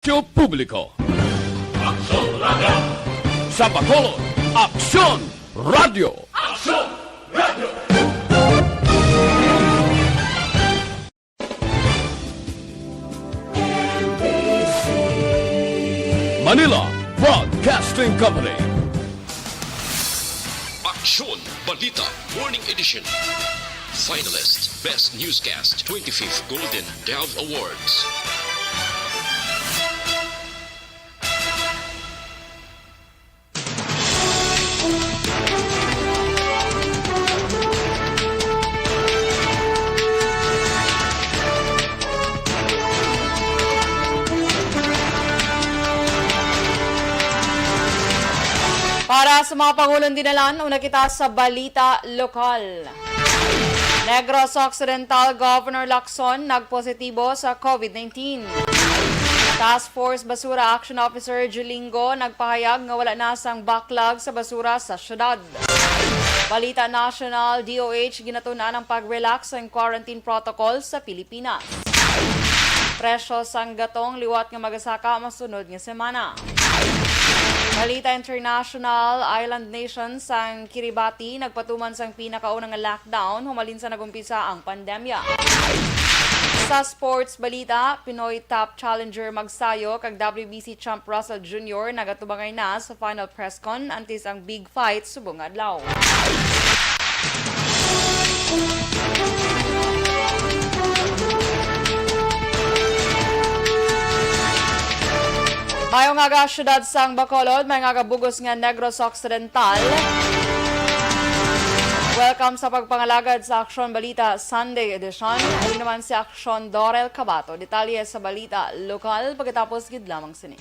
Aksyon Publiko. Aksyon Radio! Sa Bacolod, Aksyon Radio. Aksyon Radio! Manila Broadcasting Company. Aksyon Balita Morning Edition. Finalist Best Newscast 25th Golden Dove Awards. Para sa mga Pangulong Dinalan, una kita sa balita lokal. Negros Occidental Governor Lacson nagpositibo sa COVID-19. Task Force Basura Action Officer Julingo nagpahayag nga wala na sang backlog sa basura sa syudad. Balita National, DOH ginatuna ng pag-relax ang quarantine protocol sa Pilipinas. Presyo sang gatong liwat nga magasaka masunod nga semana. Balita International, Island Nations sang Kiribati nagpatuman sang pinakaunang lockdown humalin sa nagumpisa ang pandemya. Sa sports balita, Pinoy top challenger magsayo kag WBC champ Russell Jr. nagatubangay na sa final press con antes ang big fight subong adlaw. Mayo nga ga syudad sang Bacolod, may nga bugos nga Negros Occidental. Welcome sa pagpangalagad sa Aksyon Balita Sunday Edition. Ay naman si Aksyon Dorel Cabato. Detalye sa balita lokal pagkatapos gid lamang sini.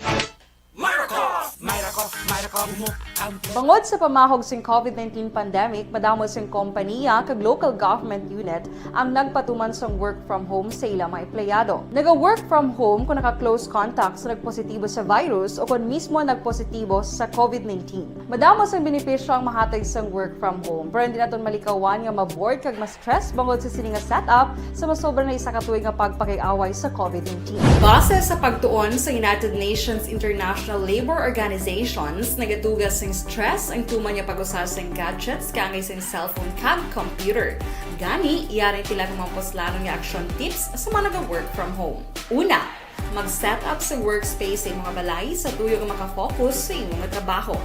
Bangod sa pamahog sing COVID-19 pandemic, madamo sing kompanya kag local government unit ang nagpatuman sang work from home sa ilang mga empleyado. Naga-work from home kung naka-close contact sa nagpositibo sa virus o kung mismo nagpositibo sa COVID-19. Madamo sang benepisyo ang mahatag sang work from home, pero hindi naton malikawan nga ma-bored kag ma-stress bangod sa sini nga setup sa masobra na isa ka tuig nga pagpakiaway sa COVID-19. Base sa pagtuon sa United Nations International Labor Organizations, nagatugas sing stress ang tuman niya pag-usas sing gadgets kangay sing cellphone kag computer. Gani, iyarin tila ng mga poslanong nga action tips sa mga nag-work from home. Una, mag-set up sa workspace sa mga balay sa tuyo nga makafocus sa inyong trabaho.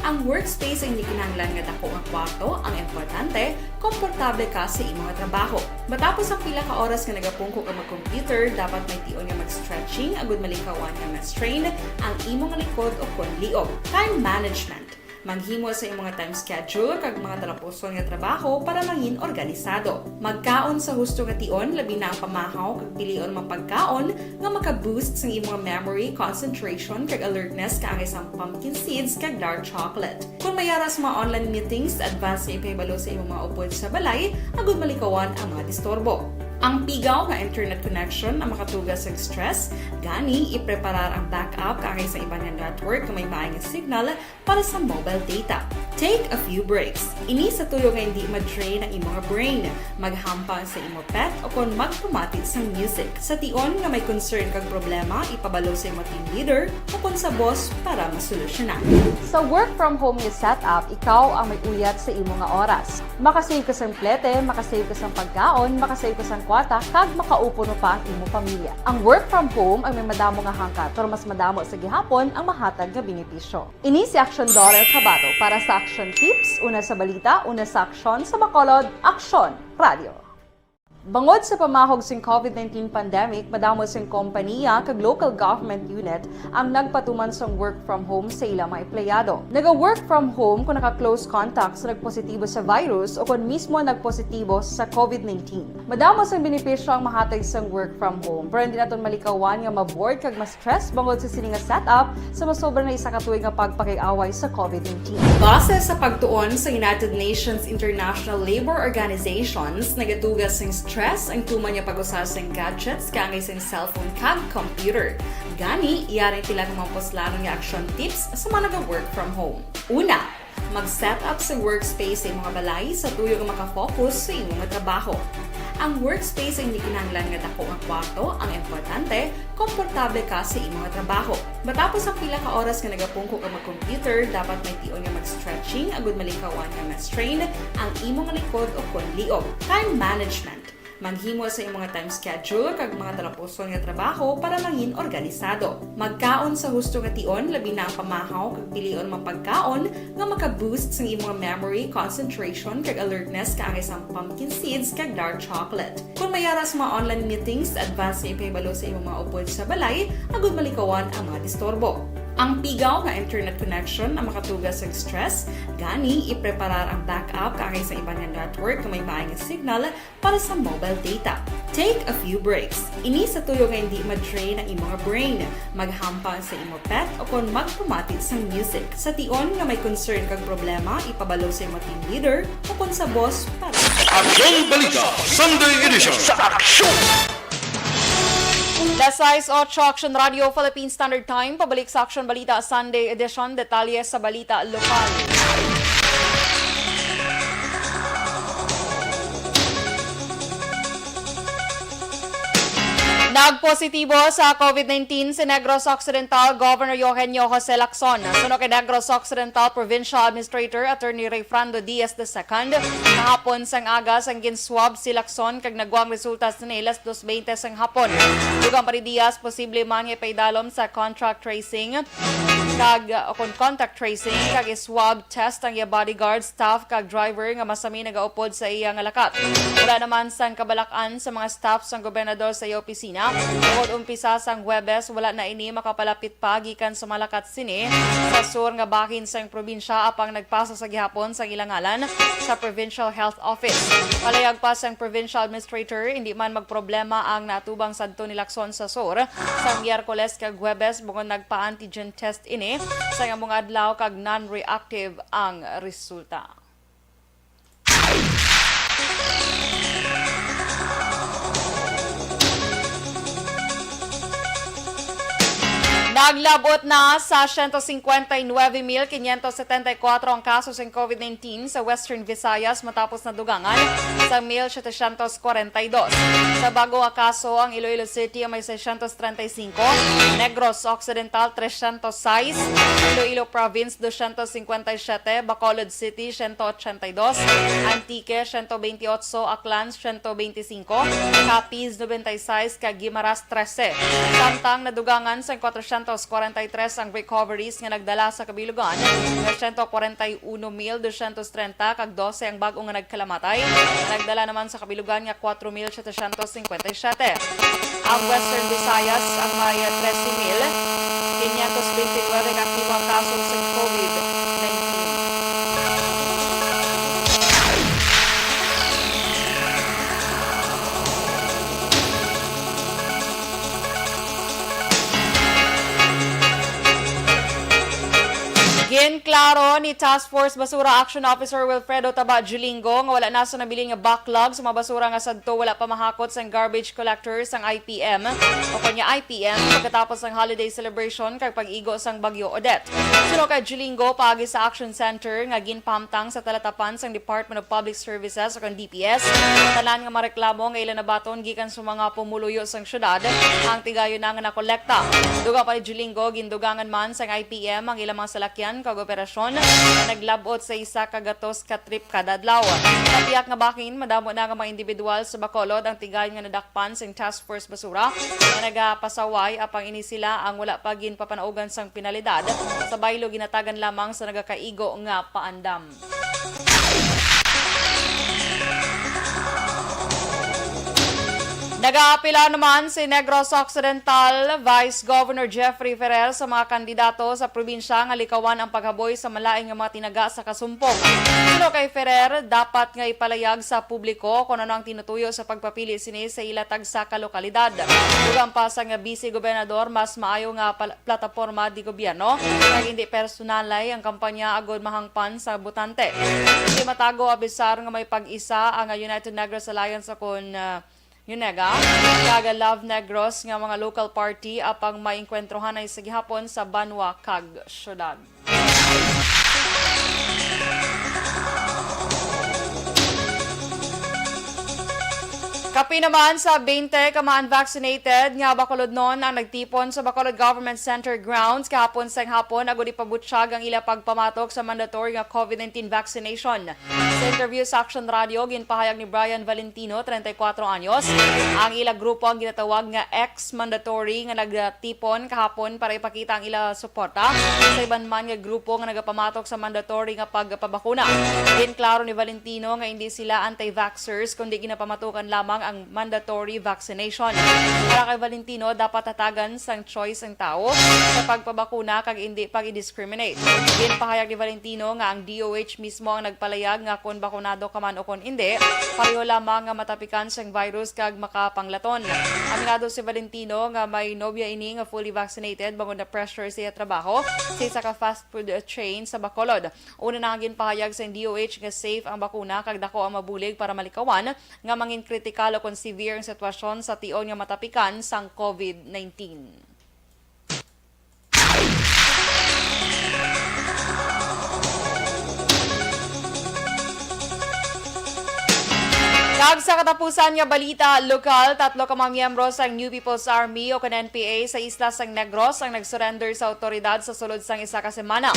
Ang workspace ay hindi kinahanglan nga dako ang kwarto, ang importante, komportable ka sa imong trabaho. Matapos ang pila ka oras nga nagapungko ka mag-computer, dapat may tion nga mag-stretching agud malikawan nga ma-strain ang imong likod o konliog. Time management. Manghimo sa imong time schedule kag mga talapuson nga trabaho para mangin organisado. Magkaon sa husto nga tion labi na ang pamahaw kag pilion mapagkaon nga maka-boost sa imong memory, concentration kag alertness kaangay sa pumpkin seeds kag dark chocolate. Kung mayaras mga online meetings, advance sa ipahibalo sa imong mga upod sa balay, agud malikawan ang mga disturbo. Ang pigaw nga internet connection ang makatugas sa stress, gani ipreparar ang backup kaangay sa ibang network nga may maayong signal para sa mobile data. Take a few breaks. Ini sa tuyo nga hindi ma-drain ang imong brain, maghampang sa imong pet o kung magpumatit sa music. Sa tion nga may concern kag problema, ipabalo sa imong team leader o kung sa boss para masolusyonan. Sa work from home nga setup, ikaw ang may uyat sa imong nga oras. Makasave ka sa plete, makasave ka sa pagkaon, makasave ka sa kwata, kag makaupo no pa ang imong pamilya. Ang work from home ay may madamo nga hangkat, pero mas madamo sa gihapon ang mahatag nga benepisyo. Ini si Aksyon Dorel Cabato para sa Action Tips, una sa balita, una sa aksyon sa Bacolod, Aksyon Radio. Bangod sa pamahog sing COVID-19 pandemic, madamo sing kompanya kag local government unit ang nagpatuman sang work from home sa ilang mga empleyado. Naga-work from home kung naka-close contact sa nagpositibo sa virus o kung mismo nagpositibo sa COVID-19. Madamo sang benepisyo ang mahatag sang work from home, pero hindi naton malikawan nga ma-bored kag ma-stress bangod sa sini nga setup sa masobra na isa ka tuig nga pagpakiaway sa COVID-19. Base sa pagtuon sa United Nations International Labor Organizations, nagatugas sing stress ang tuman niya pag-usas ng gadgets kaangay sa cellphone kag computer. Gani, iyarin tila ng mga poslanong nga action tips sa mga nag-work from home. Una, mag-set up sa workspace sa mga balay sa tuyo nga makafocus sa imong trabaho. Ang workspace ay hindi kinahanglan nga dako nga kwarto, ang importante, komportable ka sa imong trabaho. Matapos ang pila ka oras nga nagapungko ka mag-computer, dapat may tion nga mag-stretching agud malikawan nga ma-strain ang imong likod o konliog. Time management. Maghimo sa imong time schedule kag mga talapuson nga trabaho para mangin organisado. Magkaon sa husto nga tion, labi na ang pamahaw kag pilion mang pagkaon nga maka-boost sa imong memory, concentration kag alertness kaangay sang pumpkin seeds kag dark chocolate. Kung mayara sa mga online meetings, advance nga ipahibalo sa imong mga upod sa balay, agud malikawan ang mga disturbo. Ang pigaw nga internet connection na makatugas sa stress, gani ipreparar ang backup kaangay sa ibang nga network na may maayong signal para sa mobile data. Take a few breaks. Ini sa tuyo nga hindi ma-drain ang imong brain. Maghampang sa imong pet o kung magpumatid sa music. Sa tion nga may concern kag problema, ipabalo sa imong team leader o kung sa boss para Aksyon Balita Sunday Edition. Las 6:08 Action Radio Philippine Standard Time. Pabalik sa Action Balita Sunday Edition. Detalye sa balita lokal. Nagpositibo sa COVID-19 si Negros Occidental Governor Eugenio Jose Lacson. Suno kay Negros Occidental Provincial Administrator Attorney Rayfrando Diaz II. Kahapon sang aga sang ginswab si Lacson kag nagwang resulta sa nilas 2:20 sang hapon. Dugang pa ri Diaz posible man nga paidalom sa contract tracing kag contact tracing kag swab test ang iya bodyguard, staff kag driver nga masami nagaupod sa iya nga lakat. Wala naman sang kabalakan sa mga staff sang gobernador sa iya opisina. Tungod umpisa sang Huwebes, wala na ini makapalapit pa gikan sa malakat sini sa sur nga bahin sang probinsya apang nagpasa sa gihapon sang ilang ngalan sa Provincial Health Office. Palayag pa sang Provincial Administrator, hindi man magproblema ang natubang sadto ni Lacson sa sur. Sang Miyerkules kag Huwebes, bukod nagpa-antigen test ini, sa mga adlaw kag non-reactive ang resulta. Naglabot na sa 159,574 ang kasos ng COVID-19 sa Western Visayas matapos na dugangan sa 1,742. Sa bago nga kaso, ang Iloilo City may 635, Negros Occidental 306, Iloilo Province 257, Bacolod City 182, Antique 128, Aclans 125, Capiz 96, kag Guimaras 13. Samtang nadugangan sa 443 ang recoveries nga nagdala sa kabilugan, 141,230 kag 12 ang bag-o nga nagkalamatay. Nagdala naman sa kabilugan nga 4,757. Ang Western Visayas ang may 13,529 aktibong kaso sa COVID-19. Ginklaro ni Task Force Basura Action Officer Wilfredo Taba Julingo nga wala na sa nabili nga backlog sa mga basura nga sadto wala pa mahakot sa garbage collectors ang IPM o kanya IPM pagkatapos ng holiday celebration kag pag-igo sang Bagyo Odette. Suno kay Julingo paagi sa Action Center nga ginpamtang sa talatapan sang Department of Public Services o kan DPS. Tanan nga mareklamo nga ilan na baton gikan sa mga pumuluyo sang syudad ang tigayon na nga nakolekta. Duga pa ni Julingo gindugangan man sang IPM ang ilang mga salakyan kag operasyon na naglabot sa isa ka gatos ka trip kada adlaw. Kapiyak nga bakin madamo na nga mga individual sa Bacolod ang tigayon nga nadakpan sa Task Force Basura na nagapasaway apang ini sila ang wala pa gin papanaugan sang penalidad sa baylo ginatagan lamang sa nagakaigo nga paandam. Nag-aapila naman si Negros Occidental Vice Governor Jeffrey Ferrer sa mga kandidato sa probinsya nga likawan ang paghaboy sa malaing nga mga tinaga sa kasumpong. Pero kay Ferrer, dapat nga ipalayag sa publiko kung ano ang tinutuyo sa pagpapili sini sa ilatag sa kalokalidad. Dugang pa sa nga Vice Gobernador, mas maayo nga plataporma di gobyerno kag hindi personalay ang kampanya agod mahangpan sa botante. Hindi matago abisar nga may pag-isa ang United Negros Alliance akon Yunega, kag Love Negros nga mga local party apang maingkwentrohan ay sa gihapon sa Banwa kag syudad. Kapi naman sa 20 ka unvaccinated nga Bacolod noon ang nagtipon sa Bacolod Government Center grounds kahapon sang hapon agud ipabutsyag ang ila pagpamatok sa mandatory nga COVID-19 vaccination. Sa interview sa Action Radio ginpahayag ni Brian Valentino, 34 anyos, ang ila grupo ang ginatawag nga ex-mandatory nga nagtipon kahapon para ipakita ang ila suporta sa iban man nga grupo nga nagapamatok sa mandatory nga pagpabakuna. Klaro ni Valentino nga hindi sila anti-vaxxers kundi ginapamatukan lamang ang mandatory vaccination. Para kay Valentino, dapat tatagan sang choice ang tao sa pagpabakuna kag hindi pag-discriminate. Ginpahayag ni Valentino nga ang DOH mismo ang nagpalayag nga kung bakunado ka man o kung hindi, pareho lamang nga matapikan sang virus kag makapanglaton. Aminado si Valentino nga may nobya ini nga fully vaccinated bangon na pressure siya trabaho sa isa ka fast food chain sa Bacolod. Una na ang ginpahayag sa DOH nga safe ang bakuna kag dako ang mabulig para malikawan nga mangin kritikal o kung severe ang sitwasyon sa tion nga matapikan sang COVID-19. Kag sa katapusan nga balita, lokal, 3 ka mga miyembro sa New People's Army o NPA sa isla sang Negros ang nag-surrender sa otoridad sa sulod sang isa ka semana.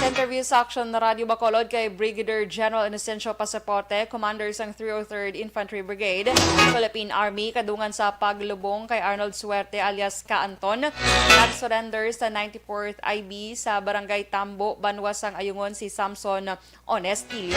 Sa interview sa Action Radio Bacolod kay Brigadier General Inocencio Pasaporte, Commander sang 303rd Infantry Brigade, Philippine Army, kadungan sa paglubong kay Arnold Suerte alias Ka Anton, nag-surrender sa 94th IB sa Barangay Tambo, Banwa sang Ayungon si Samson Onestilio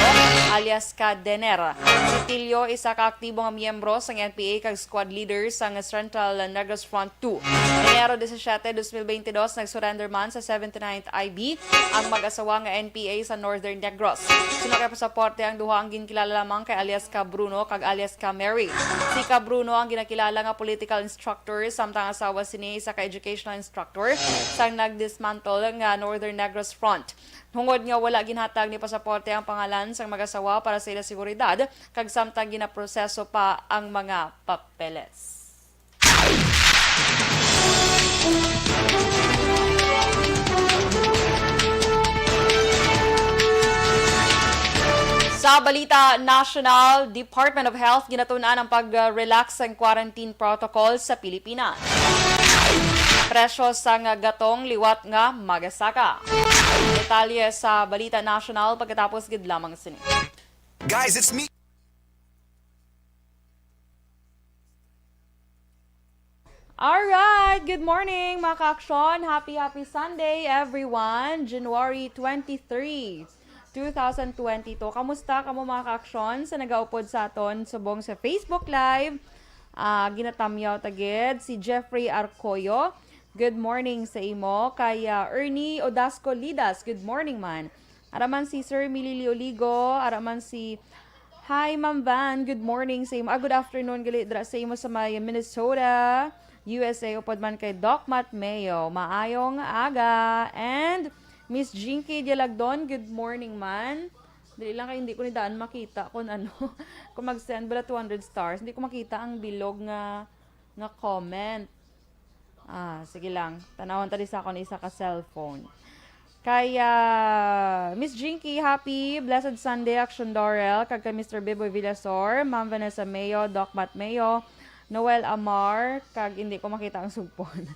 alias Ka Dener. Si Tilio isa ka-aktibo nga miyembro sa NPA kag squad leader sa Central Negros Front 2. Enero 17, 2022, nag-surrender man sa 79th IB ang mag-asawa nga NPA sa Northern Negros. Sunod pasaporte ang duha ang ginkilala lamang kay alias Ka Bruno kag alias Ka Mary. Si Ka Bruno ang ginakilala nga political instructor samtang asawa sini isa ka educational instructor sang nag-dismantle nga Northern Negros Front. Hungod nga wala ginhatag ni pasaporte ang pangalan sang mag-asawa para sa ila seguridad kag samtang ginaproseso pa ang mga papeles. Sa balita national, Department of Health ginatunan ang pag-relax ng quarantine protocol sa Pilipinas. Presyo sa gatong liwat nga magasaka. Detalye sa balita national pagkatapos gid lamang sini. Guys, it's me. Alright, good morning mga ka-aksyon. Happy Sunday everyone. January 23, 2022. Kamusta kamo mga ka-aksyon sa nagaupod sa aton subong sa Facebook Live? Ginatamyaw tagid si Jeffrey Arcoyo. Good morning sa imo. Kay Ernie Odasco Lidas. Good morning man. Araman si Sir Milili Oligo. Araman si Hi Ma'am Van. Good morning sa imo. Good afternoon gali dra sa imo sa may Minnesota, USA. Upod man kay Doc Matt Mayo. Maayong aga. And Miss Jinky Dialagdon. Good morning man. Dili lang kay hindi ko ni daan makita kung ano. Kung mag-send bala 200 stars, hindi ko makita ang bilog nga comment. Sige lang. Tanawon tadi sa akon isa ka cellphone. Kaya Miss Jinky, happy blessed Sunday Action Dorel, kag kay Mr. Biboy Villasor, Ma'am Vanessa Mayo, Doc Matt Mayo, Noel Amar, kag hindi ko makita ang sugpon.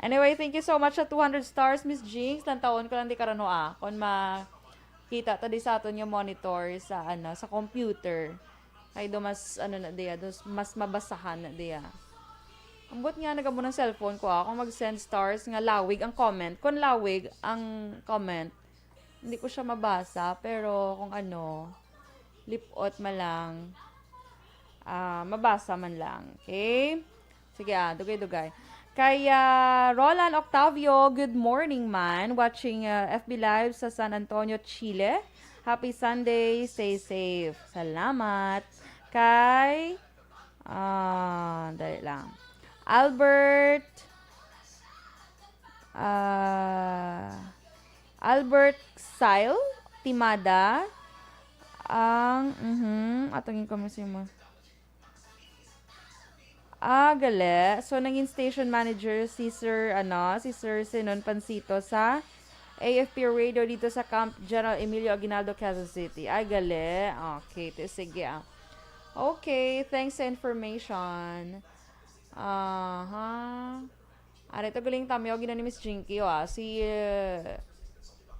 Anyway, thank you so much sa 200 stars Miss Jinx. Tantawon ko lang di karano kon makita tadi sa aton yung monitor sa sa computer. Kay do mas na diya, mas mabasahan na diya. Ambot nga nagamo ng cellphone ko kung mag-send stars nga lawig ang comment. Kung lawig ang comment, hindi ko siya mabasa. Pero kung lipot man lang, mabasa man lang. Okay? Sige dugay-dugay. Kaya Roland Octavio, good morning man. Watching FB Live sa San Antonio, Chile. Happy Sunday, stay safe. Salamat. Kay, dali lang. Albert Sile Timada ang atong information mo. Gale. So naging station manager si Sir Sinon Pansito sa AFP Radio dito sa Camp General Emilio Aguinaldo, Quezon City. Gale. Okay, sige Okay, thanks sa information. Ari ito galing tamyo gina ni Miss Jinky, Si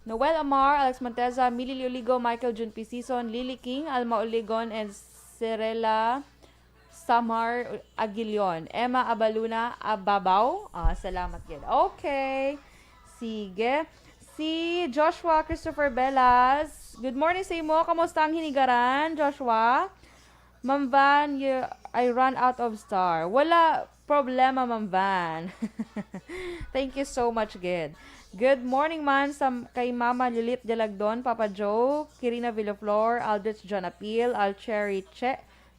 Noel Amar, Alex Monteza, Mili Lioligo, Michael Jun P. Season, Lily King, Alma Oligon, and Cirela Samar Aguilion. Emma Abaluna Ababaw. Salamat yun. Okay. Sige. Si Joshua Christopher Belas. Good morning sa imo. Kamusta ang hinigaran, Joshua? Ma'am Van, I run out of star. Wala problema, Ma'am Van. Thank you so much, Gid. Good morning man kay Mama Lilit Jalagdon, Papa Joe, Kirina Villaflor, Aldrich John Appeal, Alcherry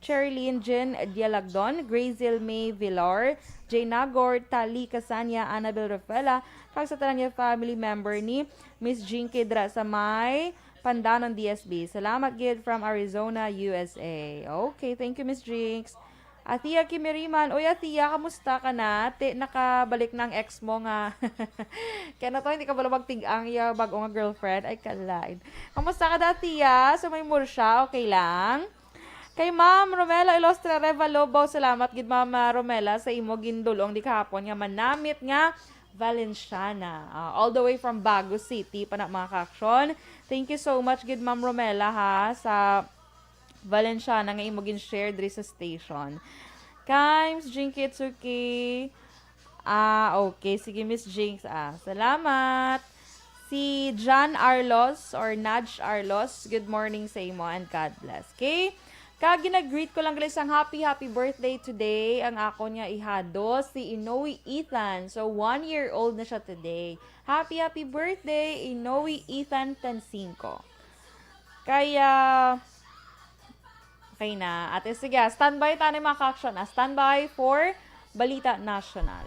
Cherylyn Jin Dialagdon, Grazil May Villar, Jay Nagor, Tali Casanya, Annabel Rafaela, kag sa tanan niya family member ni Miss Jinky dra sa may Pandanon DSB. Salamat gid from Arizona, USA. Okay, thank you Miss Jinx. Atia Kimiriman, oy Atia, kamusta ka na? Nakabalik ng ex mo nga. Kaya na to, hindi ka bala magtig-ang iya bago nga girlfriend. Ay, kalain. Kamusta ka da, Tia? So, may siya, okay lang? Kay Ma'am Romela Ilostre Reva Lobo, salamat gid Ma'am Romela sa imo gindulong di kahapon nga manamit nga Valenciana. All the way from Bago City pa na mga ka-aksyon. Thank you so much gid Ma'am Romela ha sa Valenciana nga imo gin-share diri sa station. Kay Miss Jinky Itsuki. Okay. Sige Miss Jinx. Salamat. Si John Arlos or Nudge Arlos, good morning sa imo and God bless. Okay? Kag ginag-greet ko lang guys ang happy birthday today. Ang ako niya ihado si Inoue Ethan. So 1-year-old na siya today. Happy birthday Inoue Ethan Tancinco. Kaya okay na. At sige, standby tayo mga ka-action. Standby for Balita National.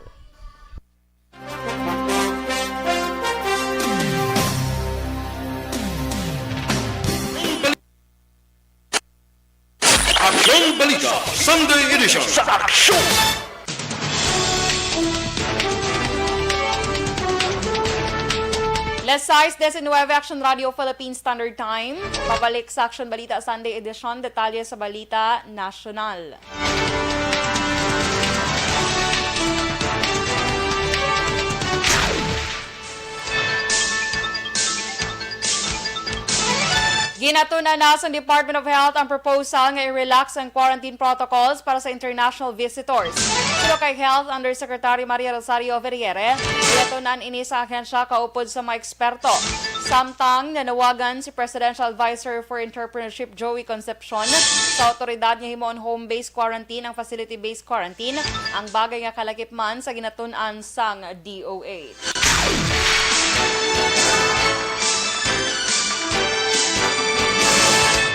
Aksyong Balita Sunday Edition. Sa aksyon! Let's size this in Nueva Action Radio Philippines Standard Time. Pabalik sa Action Balita Sunday Edition. Detalye sa Balita National. Ginatunan na sa Department of Health ang proposal nga i-relax ang quarantine protocols para sa international visitors. Pero kay Health Undersecretary Maria Rosario Verriere, ginatunan ini sa ahensya kaupod sa mga eksperto. Samtang nanawagan si Presidential Advisor for Entrepreneurship Joey Concepcion sa otoridad nga himoon home-based quarantine ang facility-based quarantine, ang bagay nga kalakipman sa ginatunan sang DOH.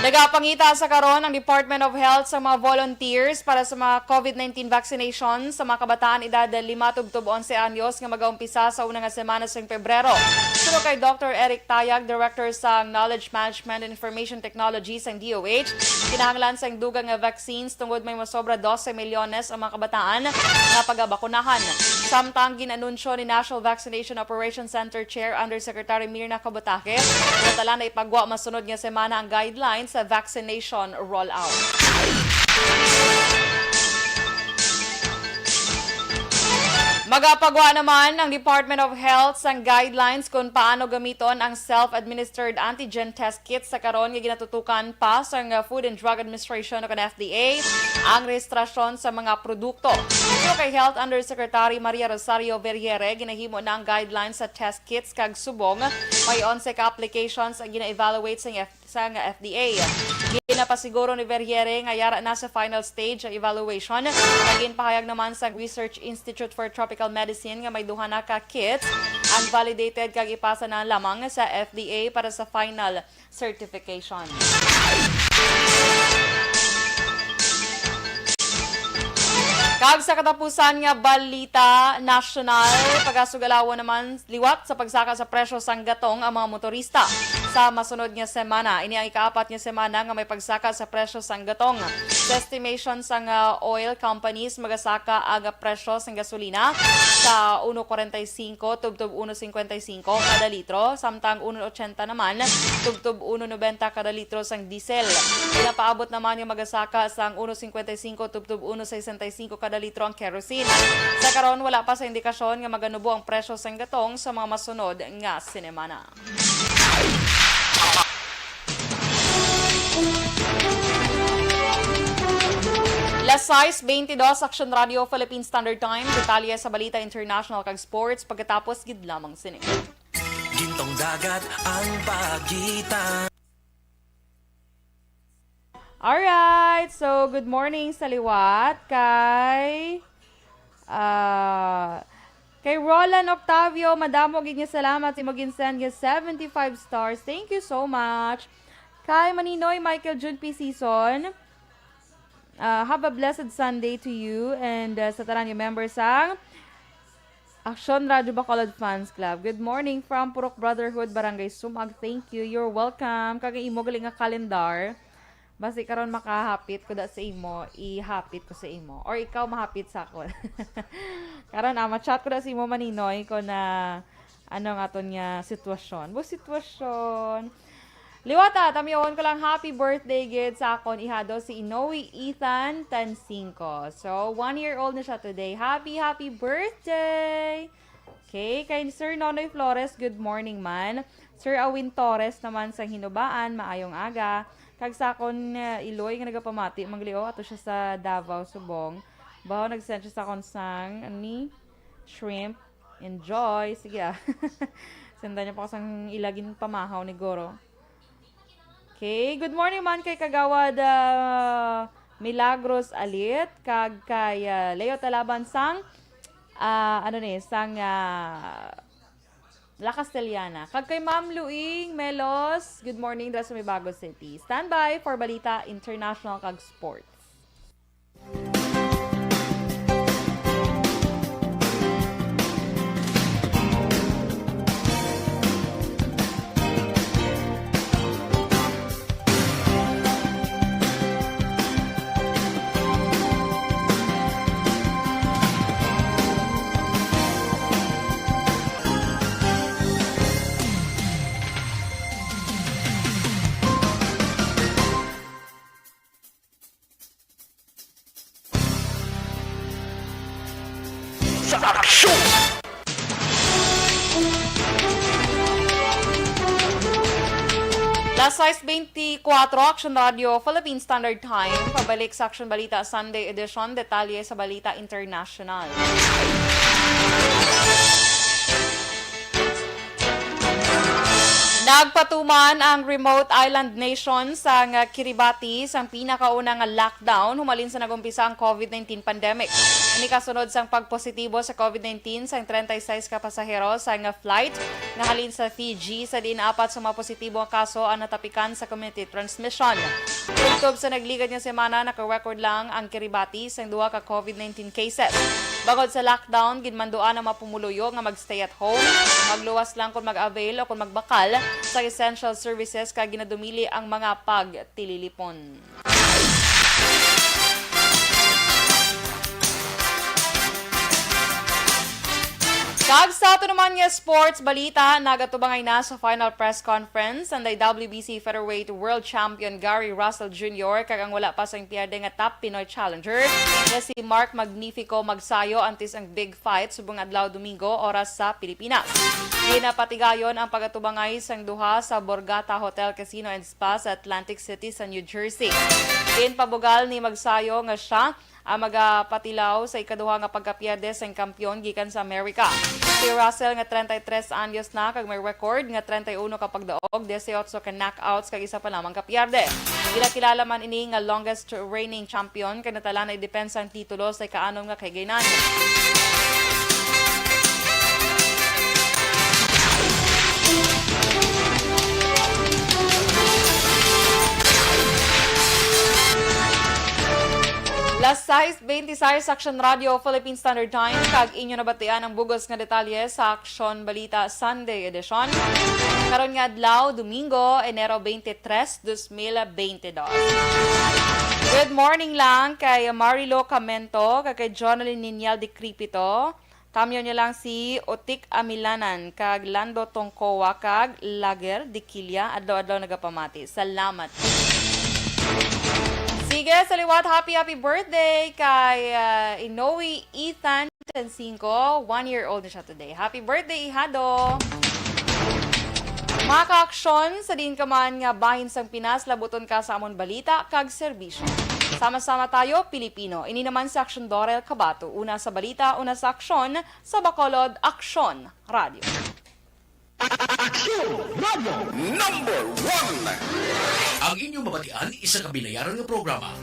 Nagapangita sa karon ang Department of Health sa mga volunteers para sa mga COVID-19 vaccination sa mga kabataan edad 5 tubtob 11 anyos nga mag-aumpisa sa unang semana sa Pebrero. Pero kay Dr. Eric Tayag, Director sa Knowledge Management and Information Technology sa DOH, kinahanglan sa dugang nga vaccines tungod may masobra 12 milyones ang mga kabataan na pagabakunahan. Samtang ginanunsyo ni National Vaccination Operations Center Chair Undersecretary Mirna Kabutake, natala na ipagwa masunod nga semana ang guidelines sa vaccination rollout. Magapagwa naman ng Department of Health sang guidelines kung paano gamiton ang self-administered antigen test kits sa karon nga ginatutukan pa sa Food and Drug Administration o FDA ang rehistrasyon sa mga produkto. So kay Health Undersecretary Maria Rosario Verriere, ginahimo na ang guidelines sa test kits kag subong. May 11 ka applications ang gina-evaluate sa FDA. Ginapasiguro ni Verriere nga yara na sa final stage ang evaluation. Naging pahayag naman sa Research Institute for Tropical Medicine nga may duha na ka kits ang validated kag ipasa na lamang sa FDA para sa final certification. Kag sa katapusan nga balita national, pagasugalawan naman liwat sa pagsaka sa presyo sang gatong ang mga motorista. Sa masunod nga semana, ini ang ikaapat nga semana nga may pagsaka sa presyo sang gatong. Sa estimation sang oil companies, magasaka ang presyo sang gasolina sa 1.45 tubtob 1.55 kada litro, samtang 1.80 naman tubtob 1.90 kada litro sang diesel. Pinapaabot naman yung magasaka sang 1.55 tubtob 1.65 kada litro ang kerosene. Sa karon wala pa sa indikasyon nga maganubo ang presyo sang gatong sa mga masunod nga sinemana. Las 6:22 Action Radio Philippine Standard Time, detalye sa balita international kag sports pagkatapos gid lamang sini. Gintong dagat ang pagitan. Alright, so good morning sa liwat kay Roland Octavio, madamo gid nga salamat si magin send nga 75 stars. Thank you so much. Kay Maninoy Michael June P. Season, have a blessed Sunday to you and sa tanan nga members sang Action Radio Bacolod Fans Club. Good morning from Purok Brotherhood, Barangay Sumag. Thank you. You're welcome. Kagay imo gali nga kalendar. Basi karon makahapit ko da sa imo, ihapit ko sa imo. Or ikaw mahapit sa ako. Karon ma-chat ko da sa imo Maninoy ko na ano nga aton nga sitwasyon. Sitwasyon. Liwata, tamiyon ko lang happy birthday gid sa akon ihado si Inoue Ethan Tancinco. So, 1-year-old na siya today. Happy birthday! Okay, kay Sir Nonoy Flores, good morning man. Sir Awin Torres naman sa Hinubaan, maayong aga. Kag sa akon Iloy nga nagapamati, maglio ato siya sa Davao, Subong. Baho nag-send siya sa akon sang shrimp. Enjoy. Sige Senda niya pa ko sang ilagin pamahaw ni Goro. Okay, good morning man kay Kagawad Milagros Alit, kag kay Leo Talaban sang La Castellana. Kag kay Ma'am Luing Melos, good morning dra sa Mibago City. Stand by for balita international kag sports. Las 6:24 Action Radio Philippine Standard Time, pabalik sa Action Balita Sunday Edition, detalye sa balita international. Nagpatuman ang remote island nation sa Kiribati sa pinakaunang lockdown humalin sa nagumpisa ang COVID-19 pandemic. Ini kasunod sang pagpositibo sa COVID-19 sa 36 ka pasahero sa flight nga halin sa Fiji sa din apat sa mga positibong kaso ang natapikan sa community transmission. Tugtob sa nagligad nga semana, naka-record lang ang Kiribati sa duha ka COVID-19 cases. Bagod sa lockdown, ginmanduan ang mapumuluyo nga magstay at home, magluwas lang kung mag-avail o kung magbakal sa essential services kag ginadumili ang mga pagtililipon. Kag sa ato naman nga sports balita, nagatubangay na sa final press conference ang WBC Featherweight World Champion Gary Russell Jr. kag ang wala pa sang pierde nga top Pinoy challenger nga si Mark Magnifico magsayo antes ang big fight subong adlaw Domingo oras sa Pilipinas. Ginapatigayon ang pagatubangay sang duha sa Borgata Hotel Casino and Spa sa Atlantic City sa New Jersey. Pabugal ni magsayo nga siya ang magapatilaw sa ikaduha nga pagkapierde sa kampyon gikan sa Amerika. Si Russell nga 33 anyos na kag may record nga 31 ka pagdaog, 18 ka knockouts kag isa pa lamang kapierde. Kilala man ini nga longest reigning champion kay natala na idepensa ang titulo sa ikaanom nga kayganan. Las 6:26 Action Radio Philippine Standard Time kag inyo nabatian ang bugos nga detalye sa Action Balita Sunday edition. Karon nga adlaw Domingo, Enero 23, 2022. Good morning lang kay Marilo Camento, kag kay Jonalyn Ninyal de Cripito. Kamyo niyo lang si Otik Amilanan, kag Lando Tongkowa, kag Lager de Quilla, adlaw-adlaw nagapamati. Salamat. Sige, sa liwat, happy birthday kay Inoue Ethan Tencinco. 1-year-old na siya today. Happy birthday, Ihado! Mga ka-aksyon, sa din ka man nga bahin sang Pinas, labuton ka sa amon balita kag serbisyo. Sama-sama tayo, Pilipino. Ini naman si Aksyon Dorel Cabato. Una sa balita, una sa aksyon, sa Bacolod, Aksyon Radio. Number 1. Ang inyong mabatian, isa ka binayaran ng programa.